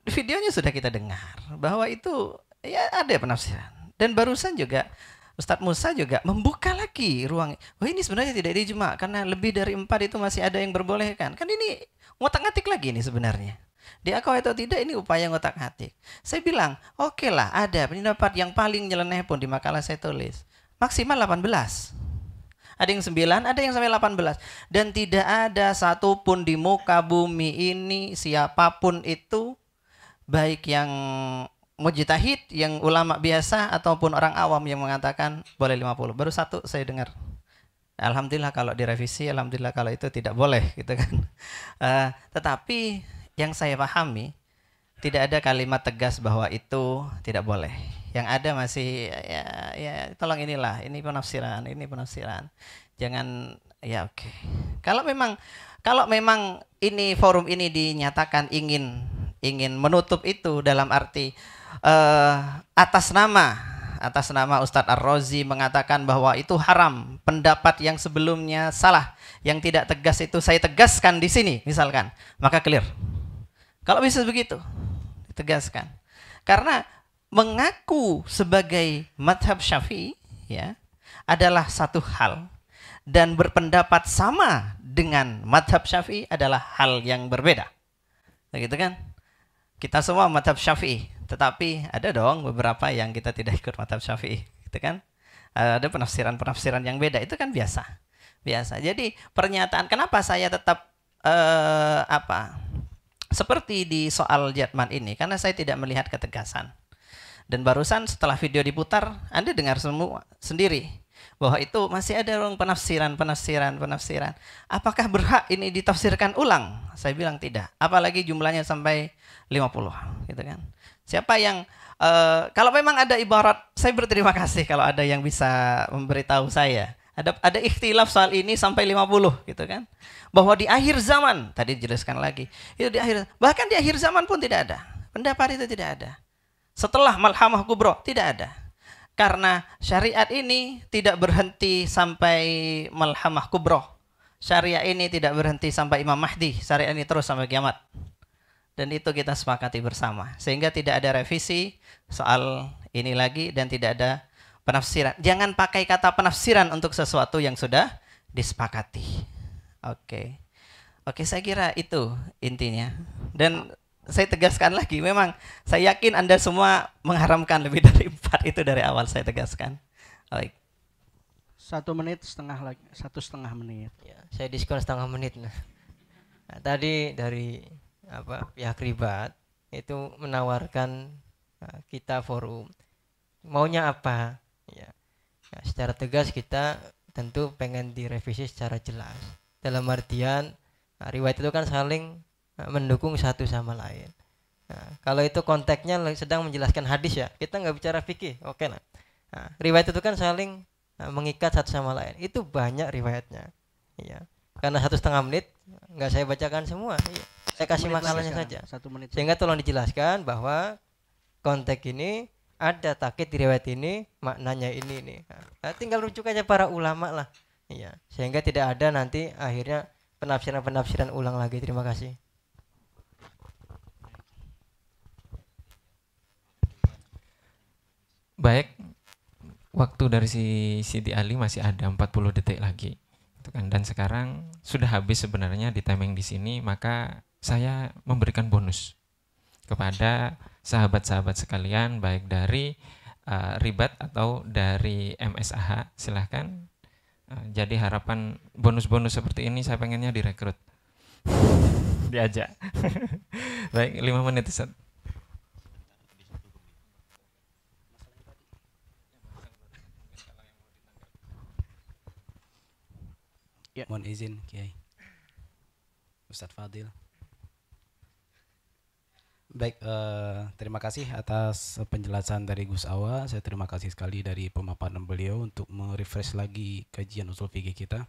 Videonya sudah kita dengar bahwa itu ya ada penafsiran, dan barusan juga Ustadz Musa juga membuka lagi ruang. Oh, ini sebenarnya tidak dijma karena lebih dari 4 itu masih ada yang berbolehkan. Kan ini ngotak-ngatik lagi nih sebenarnya. Diakui atau tidak, ini upaya ngotak-ngatik. Saya bilang, oke lah, ada pendapat yang paling nyeleneh pun di makalah saya tulis. Maksimal 18. Ada yang 9, ada yang sampai 18. Dan tidak ada satupun di muka bumi ini, siapapun itu, baik yang mujtahid, yang ulama biasa, ataupun orang awam yang mengatakan boleh 50. Baru satu saya dengar. Alhamdulillah kalau direvisi, alhamdulillah kalau itu tidak boleh gitu kan. Tetapi yang saya pahami, tidak ada kalimat tegas bahwa itu tidak boleh. Yang ada masih ya tolong inilah, ini penafsiran. Jangan ya oke. Kalau memang ini forum ini dinyatakan ingin menutup itu dalam arti atas nama Ustadz Ar-Razi mengatakan bahwa itu haram, pendapat yang sebelumnya salah, yang tidak tegas itu saya tegaskan di sini misalkan, maka clear. Kalau bisa begitu, ditegaskan. Karena mengaku sebagai madhab Syafi'i ya adalah satu hal, dan berpendapat sama dengan madhab Syafi'i adalah hal yang berbeda. Begitu kan? Kita semua madhab Syafi'i, tetapi ada dong beberapa yang kita tidak ikut madhab Syafi'i, gitu kan? Ada penafsiran yang beda, itu kan biasa. Jadi pernyataan kenapa saya tetap seperti di soal Jatman ini, karena saya tidak melihat ketegasan. Dan barusan setelah video diputar, Anda dengar semua sendiri bahwa itu masih ada ruang penafsiran. Apakah berhak ini ditafsirkan ulang? Saya bilang tidak. Apalagi jumlahnya sampai 50, gitu kan. Siapa yang kalau memang ada ibarat, saya berterima kasih kalau ada yang bisa memberitahu saya. Ada ikhtilaf soal ini sampai 50 gitu kan. Bahwa di akhir zaman, tadi dijelaskan lagi, itu bahkan di akhir zaman pun tidak ada. Pendapat itu tidak ada. Setelah Malhamah Kubro tidak ada. Karena syariat ini tidak berhenti sampai Malhamah Kubro. syariah ini tidak berhenti sampai Imam Mahdi, syariah ini terus sampai kiamat. Dan itu kita sepakati bersama. Sehingga tidak ada revisi soal ini lagi dan tidak ada penafsiran. Jangan pakai kata penafsiran untuk sesuatu yang sudah disepakati. Oke. Oke, saya kira itu intinya. Dan saya tegaskan lagi, memang saya yakin Anda semua mengharamkan lebih dari 4, itu dari awal saya tegaskan. Baik. 1 menit setengah lagi, 1,5 menit. Ya, saya diskon setengah menit. Nah, tadi dari pihak Ribat itu menawarkan kita forum. Maunya apa? Ya. Nah, secara tegas kita tentu pengen direvisi secara jelas. Dalam artian riwayat itu kan saling mendukung satu sama lain. Nah, kalau itu konteksnya sedang menjelaskan hadis ya, kita nggak bicara fikih, oke lah. Nah, riwayat itu kan saling mengikat satu sama lain. Itu banyak riwayatnya, ya. Karena 1,5 menit nggak saya bacakan semua. Ya. Saya kasih makalahnya saja. 1 menit. Sehingga tolong dijelaskan bahwa konteks ini ada takkit di riwayat ini, maknanya ini. Nah, tinggal rujuk aja para ulama lah. Ya. Sehingga tidak ada nanti akhirnya penafsiran ulang lagi. Terima kasih. Baik, waktu dari si Siti Ali masih ada 40 detik lagi. Itu kan. Dan sekarang sudah habis sebenarnya di timing di sini, maka saya memberikan bonus kepada sahabat-sahabat sekalian, baik dari Ribat atau dari MSAH. Silahkan. Jadi harapan bonus-bonus seperti ini saya pengennya direkrut. Diajak. Baik, 5 menit Ustaz. Ya. Mohon izin Kiai Ustadz Fadil. Baik, terima kasih atas penjelasan dari Gus Awa. Saya terima kasih sekali dari pemaparan beliau untuk merefresh lagi kajian usul fikih kita.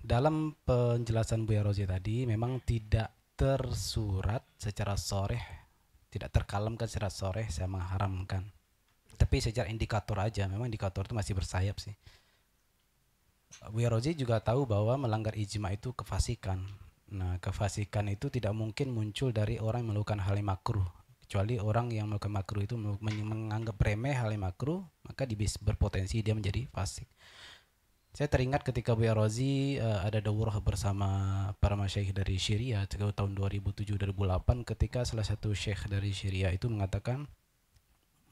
Dalam penjelasan Buya Rozi tadi memang tidak tersurat secara soreh, tidak terkalamkan secara soreh saya mengharamkan. Tapi secara indikator aja, memang indikator itu masih bersayap sih. Buya Rozi juga tahu bahwa melanggar ijma itu kefasikan. Nah, kefasikan itu tidak mungkin muncul dari orang yang melakukan hal yang makruh. Kecuali orang yang melakukan makruh itu menganggap remeh hal yang makruh, maka berpotensi dia menjadi fasik. Saya teringat ketika Buya Rozi ada daurah bersama para masyayikh dari Syria tahun 2007-2008, ketika salah satu syekh dari Syria itu mengatakan,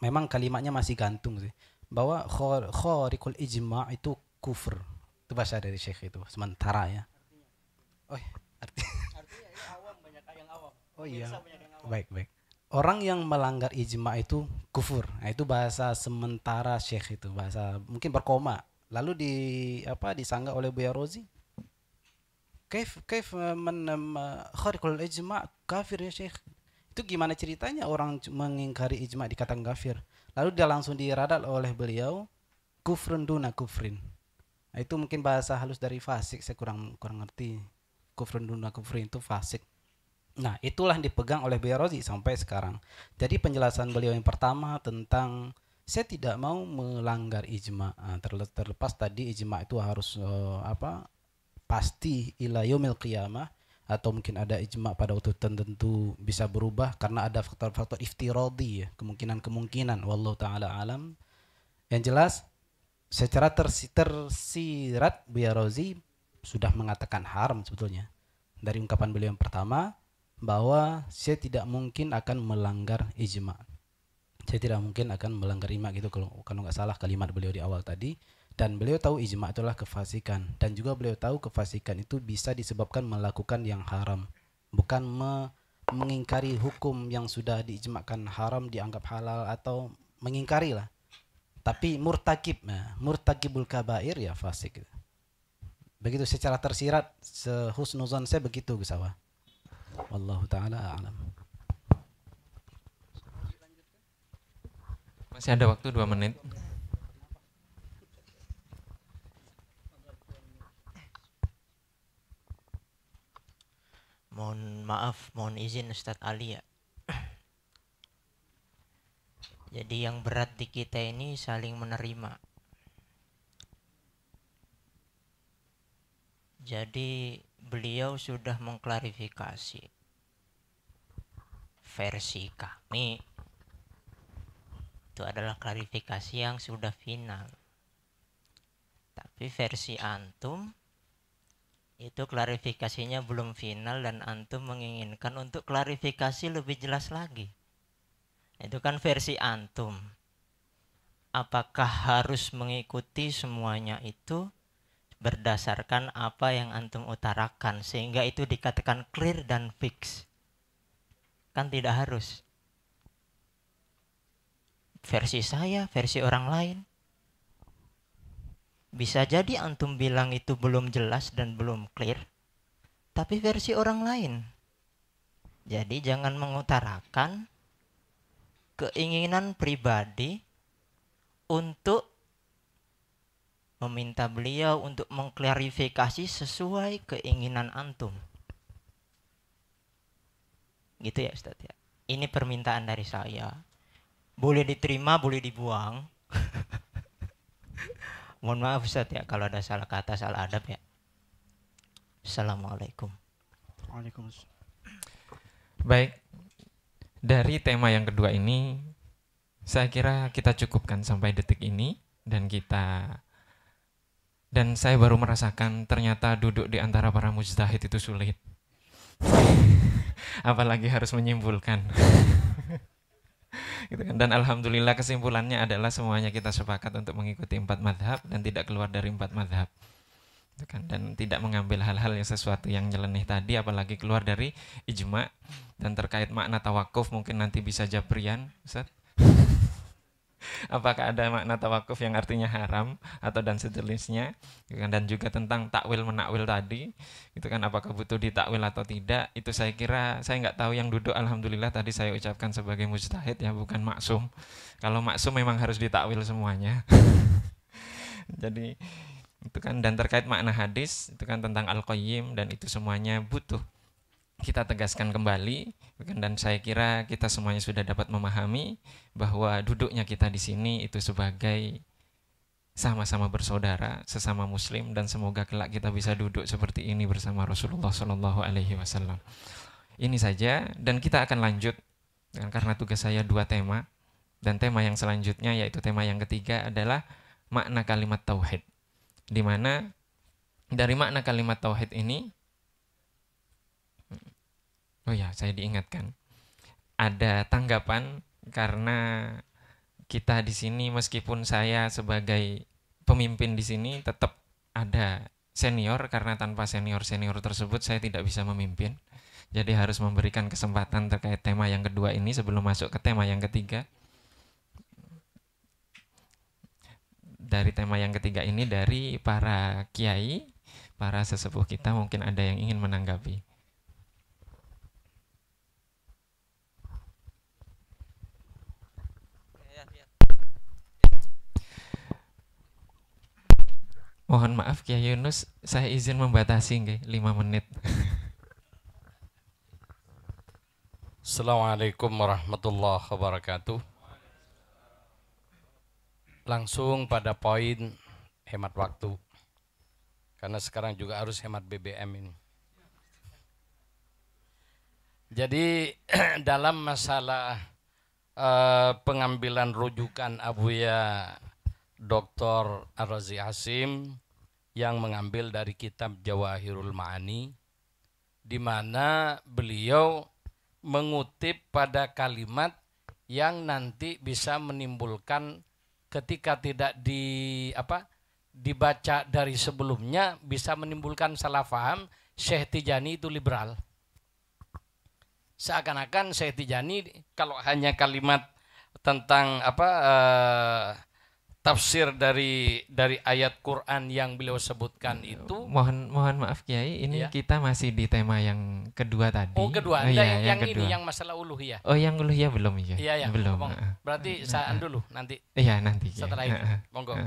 memang kalimatnya masih gantung sih, bahwa khariqul ijma' itu kufur. Itu bahasa dari syekh itu sementara ya. Oh, artinya awam, banyak yang awam. Oh iya. Baik. Orang yang melanggar ijma itu kufur. Nah, itu bahasa sementara syekh itu, bahasa mungkin berkoma. Lalu disanggah oleh Buya Rozi. Kaif khariqul ijma' kafir ya syekh. Itu gimana ceritanya orang mengingkari ijma' dikatakan kafir. Lalu dia langsung diradat oleh beliau kufrun duna kufrin. Nah, itu mungkin bahasa halus dari fasik, saya kurang ngerti. Kufrun duna kufrin itu fasik. Nah, itulah yang dipegang oleh Buya Rozi sampai sekarang. Jadi penjelasan beliau yang pertama tentang saya tidak mau melanggar ijma. Nah, terlepas tadi ijma itu harus pasti ila yaumil qiyamah, atau mungkin ada ijma pada waktu tertentu bisa berubah karena ada faktor-faktor iftiradi ya, kemungkinan wallahu taala alam. Yang jelas secara tersirat Buya Rozi sudah mengatakan haram sebetulnya dari ungkapan beliau yang pertama, bahwa saya tidak mungkin akan melanggar ijma. Saya tidak mungkin akan melanggar ijma gitu kalau nggak salah kalimat beliau di awal tadi. Dan beliau tahu ijma itulah kefasikan, dan juga beliau tahu kefasikan itu bisa disebabkan melakukan yang haram, bukan mengingkari hukum yang sudah diijmakan haram dianggap halal atau mengingkari lah. Tapi murtakibul kabair ya fasik. Begitu secara tersirat, sehusnuzon saya begitu Gus Awa. Wallahu taala a'lam. Masih ada waktu 2 menit. Mohon maaf, mohon izin Ustadz Ali ya. Jadi yang berat di kita ini saling menerima. Jadi beliau sudah mengklarifikasi versi kami. Itu adalah klarifikasi yang sudah final. Tapi versi antum itu klarifikasinya belum final dan antum menginginkan untuk klarifikasi lebih jelas lagi. Itu kan versi antum. Apakah harus mengikuti semuanya itu berdasarkan apa yang antum utarakan sehingga itu dikatakan clear dan fix? Kan tidak harus. Versi saya, versi orang lain. Bisa jadi antum bilang itu belum jelas dan belum clear, tapi versi orang lain. Jadi jangan mengutarakan keinginan pribadi untuk meminta beliau untuk mengklarifikasi sesuai keinginan antum. Gitu ya Ustaz ya. Ini permintaan dari saya. Boleh diterima, boleh dibuang. Mohon maaf Ustaz ya kalau ada salah kata, salah adab ya. Assalamualaikum. Waalaikumsalam. Baik, dari tema yang kedua ini saya kira kita cukupkan sampai detik ini, dan saya baru merasakan ternyata duduk di antara para mujtahid itu sulit. Apalagi harus menyimpulkan. Gitu kan. Dan alhamdulillah kesimpulannya adalah semuanya kita sepakat untuk mengikuti 4 madhab dan tidak keluar dari 4 madhab. Gitu kan. Dan tidak mengambil hal-hal yang sesuatu yang nyeleneh tadi, apalagi keluar dari ijma. Dan terkait makna tawakuf mungkin nanti bisa Jabrian, Ustaz. Apakah ada makna tawakuf yang artinya haram atau dan sejenisnya, dan juga tentang takwil menakwil tadi, itu kan apakah butuh ditakwil atau tidak, itu saya kira saya nggak tahu. Yang duduk alhamdulillah tadi saya ucapkan sebagai mujtahid ya, bukan maksum. Kalau maksum memang harus ditakwil semuanya. Jadi itu kan, dan terkait makna hadis itu kan tentang al-qayyim, dan itu semuanya butuh kita tegaskan kembali, dan saya kira kita semuanya sudah dapat memahami bahwa duduknya kita di sini itu sebagai sama-sama bersaudara, sesama muslim, dan semoga kelak kita bisa duduk seperti ini bersama Rasulullah Shallallahu Alaihi Wasallam. Ini saja, dan kita akan lanjut karena tugas saya 2 tema, dan tema yang selanjutnya yaitu tema yang ketiga adalah makna kalimat tauhid, di mana dari makna kalimat tauhid ini, oh ya, saya diingatkan ada tanggapan karena kita di sini meskipun saya sebagai pemimpin di sini tetap ada senior, karena tanpa senior tersebut saya tidak bisa memimpin. Jadi harus memberikan kesempatan terkait tema yang kedua ini sebelum masuk ke tema yang ketiga. Dari tema yang ketiga ini dari para kiai, para sesepuh kita, mungkin ada yang ingin menanggapi. Mohon maaf Kiai Yunus, saya izin membatasi nggih 5 menit. Assalamualaikum warahmatullahi wabarakatuh. Langsung pada poin hemat waktu, karena sekarang juga harus hemat BBM ini. Jadi dalam masalah pengambilan rujukan Abuya Dr. Ar-Razi Hasim yang mengambil dari kitab Jawahirul Ma'ani, di mana beliau mengutip pada kalimat yang nanti bisa menimbulkan ketika tidak dibaca dari sebelumnya bisa menimbulkan salah paham Syekh Tijani itu liberal. Seakan-akan Syekh Tijani kalau hanya kalimat tentang tafsir dari ayat Quran yang beliau sebutkan itu. Mohon maaf Kiai, ini ya, kita masih di tema yang kedua tadi. Oh kedua, ya, yang kedua. Ini yang masalah uluhiyah. Oh yang uluhiyah belum ya? Iya, belum. Berarti saya dulu nanti. Iya nanti. Setelah itu, monggo.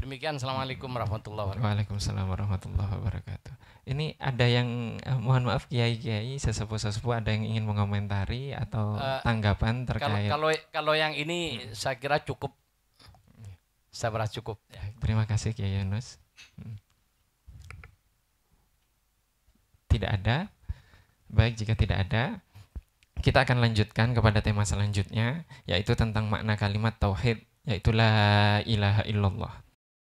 Demikian, assalamualaikum warahmatullahi wabarakatuh. Waalaikumsalam warahmatullahi wabarakatuh. Ini ada yang mohon maaf Kiai sesepuh ada yang ingin mengomentari atau tanggapan terkait. Kalau yang ini saya kira cukup. Saya merasa cukup. Terima kasih Kiai Yunus. tidak ada. Baik, jika tidak ada, kita akan lanjutkan kepada tema selanjutnya, yaitu tentang makna kalimat tauhid, yaitu la ilaha illallah.